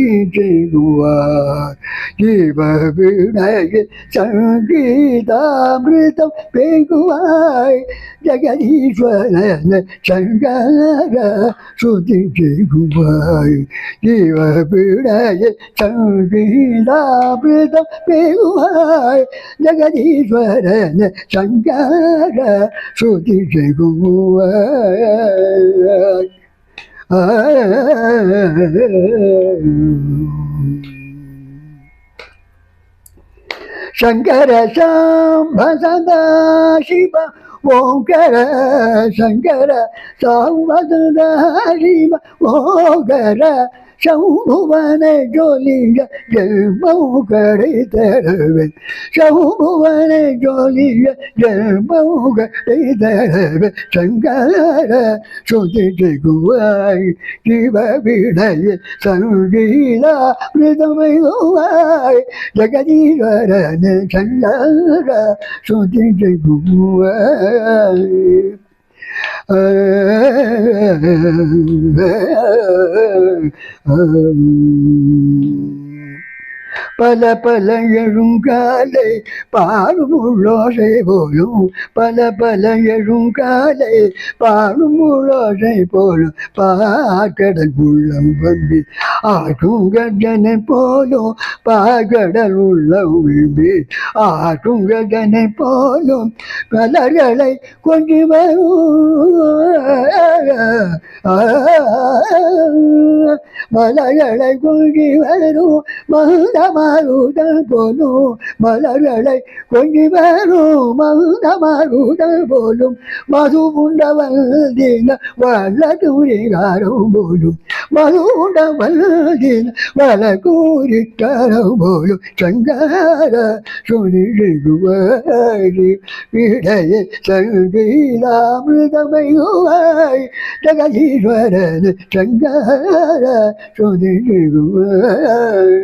சங்கரசுதிஜிகுவார் ஜீவவிடய சங்கீதாமிருதம் பேங்குவாய் ஜெகதீஸ்வரன சங்கர சுதிஜிகுவாய் ஜீவவிடய சங்கீதாமிருதம் பேங்குவாய் ஜெகதீஸ்வரன சங்கர சுதிஜிகுவாய் சங்கர சாம்ப சதா சிவ ஓங்கர சங்கர சாம்ப சதா சிவ ஓங்கர சம்புவன ஜோலிய ஜென்மௌகரை தரவன் சம்புவன ஜோலிய ஜென்மௌகரை தரவன் சங்கர சுதிஜிகுவாய் ஜீவவிடய சங்கீதா மிருதமைகுவாய் ஜெகதீஸ்வரன சங்கர சுதிஜிகுவாய் பல பல எழுங்காலை பாடுமுள்ளோசை போலும் பல பல எழுங்காலை பாடுமுள்ளோசை போலும் பாக்கடல் உள்ளம் வந்து ஆற்றும் கஜனை போலும் பாக்கடல் உள்ளம் விழும்பி ஆற்றும் கஜனை போலும் மலர்களை கொஞ்சி வரும் மலர்களை கொஞ்சி வரும் மகுதமாருதல் போலும் மலர்களை கொஞ்சி வரும் மகுதமாருதல் போலும் மது உண்டவல்தின வல்ல தூரிகாரம் போலும் மது உண்டவல்தின வல கூறிக்காரம் போலும் சங்கர சுதிஜிகுவாய் விடய சங்கீதாமிருதமைகுவாய் ஜெகதீஸ்வரன் சங்கர சுதிஜிகுவாய்